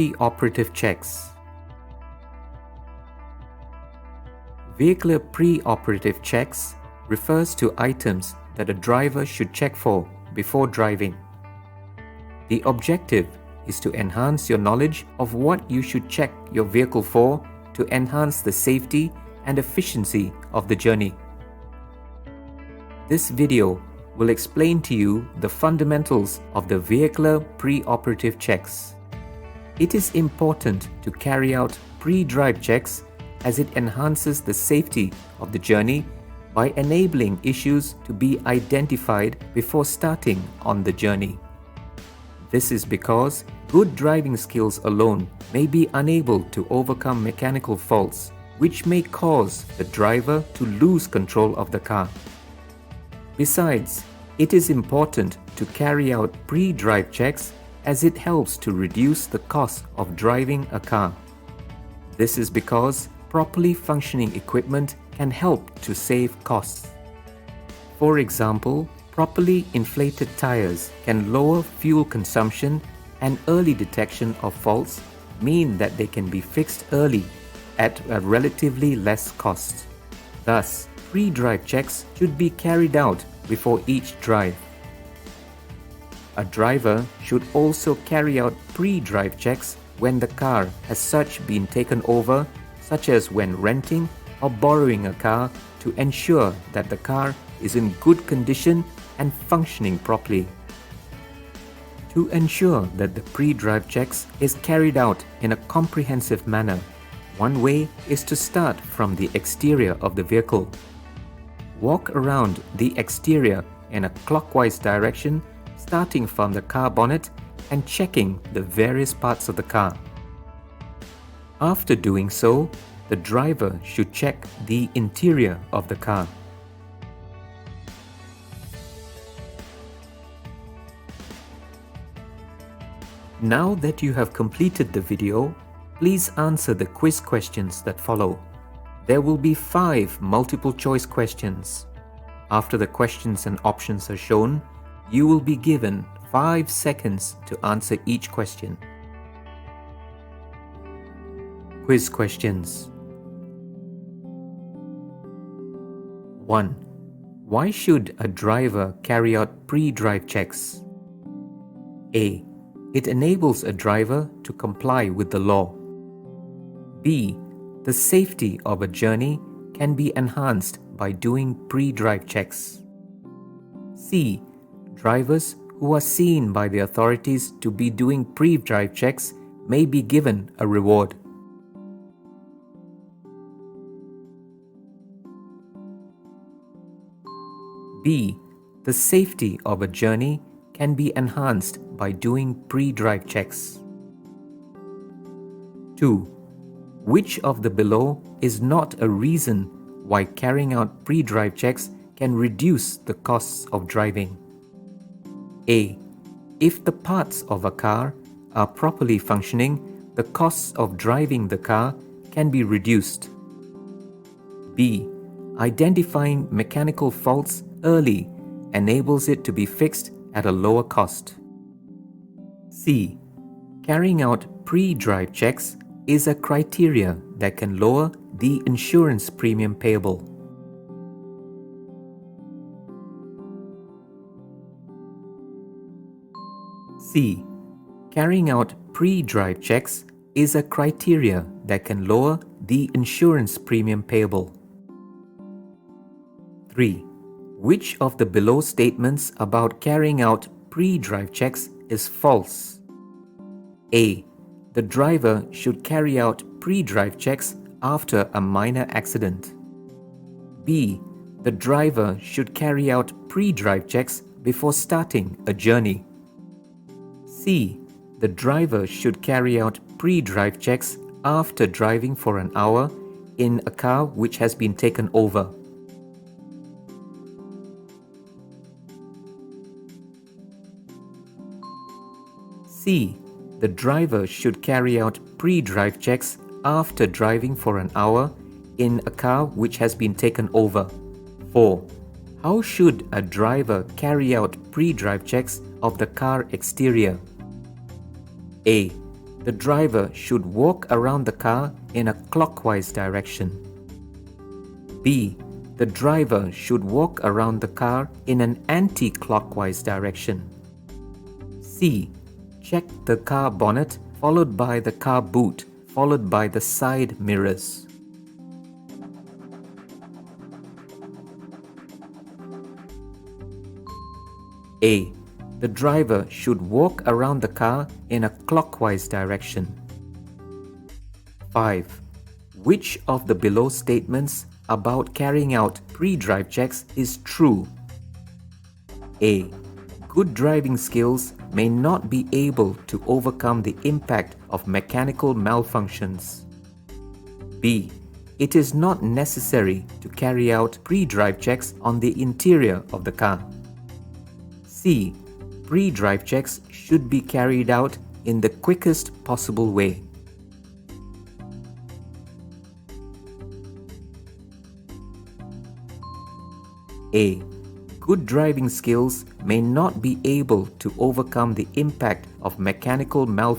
Pre-operative checks. Vehicular pre-operative checks refers to items that a driver should check for before driving. The objective is to enhance your knowledge of what you should check your vehicle for to enhance the safety and efficiency of the journey. This video will explain to you the fundamentals of the vehicular pre-operative checks. It is important to carry out pre-drive checks as it enhances the safety of the journey by enabling issues to be identified before starting on the journey. This is because good driving skills alone may be unable to overcome mechanical faults, which may cause the driver to lose control of the car. Besides, it is important to carry out pre-drive checks as it helps to reduce the cost of driving a car. This is because properly functioning equipment can help to save costs. For example, properly inflated tires can lower fuel consumption, and early detection of faults mean that they can be fixed early at a relatively less cost. Thus, pre-drive checks should be carried out before each drive. A driver should also carry out pre-drive checks when the car has such been taken over, such as when renting or borrowing a car, to ensure that the car is in good condition and functioning properly. To ensure that the pre-drive checks is carried out in a comprehensive manner, one way is to start from the exterior of the vehicle. Walk around the exterior in a clockwise direction, starting from the car bonnet and checking the various parts of the car. After doing so, the driver should check the interior of the car. Now that you have completed the video, please answer the quiz questions that follow. There will be 5 multiple choice questions. After the questions and options are shown, you will be given 5 seconds to answer each question. Quiz questions. 1. Why should a driver carry out pre-drive checks? A. It enables a driver to comply with the law. B. The safety of a journey can be enhanced by doing pre-drive checks. C. Drivers who are seen by the authorities to be doing pre-drive checks may be given a reward. B. The safety of a journey can be enhanced by doing pre-drive checks. 2. Which of the below is not a reason why carrying out pre-drive checks can reduce the costs of driving? A. If the parts of a car are properly functioning, the costs of driving the car can be reduced. B. Identifying mechanical faults early enables it to be fixed at a lower cost. C. Carrying out pre-drive checks is a criteria that can lower the insurance premium payable. C. Carrying out pre-drive checks is a criteria that can lower the insurance premium payable. 3. Which of the below statements about carrying out pre-drive checks is false? A. The driver should carry out pre-drive checks after a minor accident. B. The driver should carry out pre-drive checks before starting a journey. C. The driver should carry out pre-drive checks after driving for an hour in a car which has been taken over. C. The driver should carry out pre-drive checks after driving for an hour in a car which has been taken over. 4. How should a driver carry out pre-drive checks of the car exterior? A. The driver should walk around the car in a clockwise direction. B. The driver should walk around the car in an anti-clockwise direction. C. Check the car bonnet, followed by the car boot, followed by the side mirrors. A. The driver should walk around the car in a clockwise direction. 5. Which of the below statements about carrying out pre-drive checks is true? A. Good driving skills may not be able to overcome the impact of mechanical malfunctions. B. It is not necessary to carry out pre-drive checks on the interior of the car. C. Pre-drive checks should be carried out in the quickest possible way. A. Good driving skills may not be able to overcome the impact of mechanical malfunctions.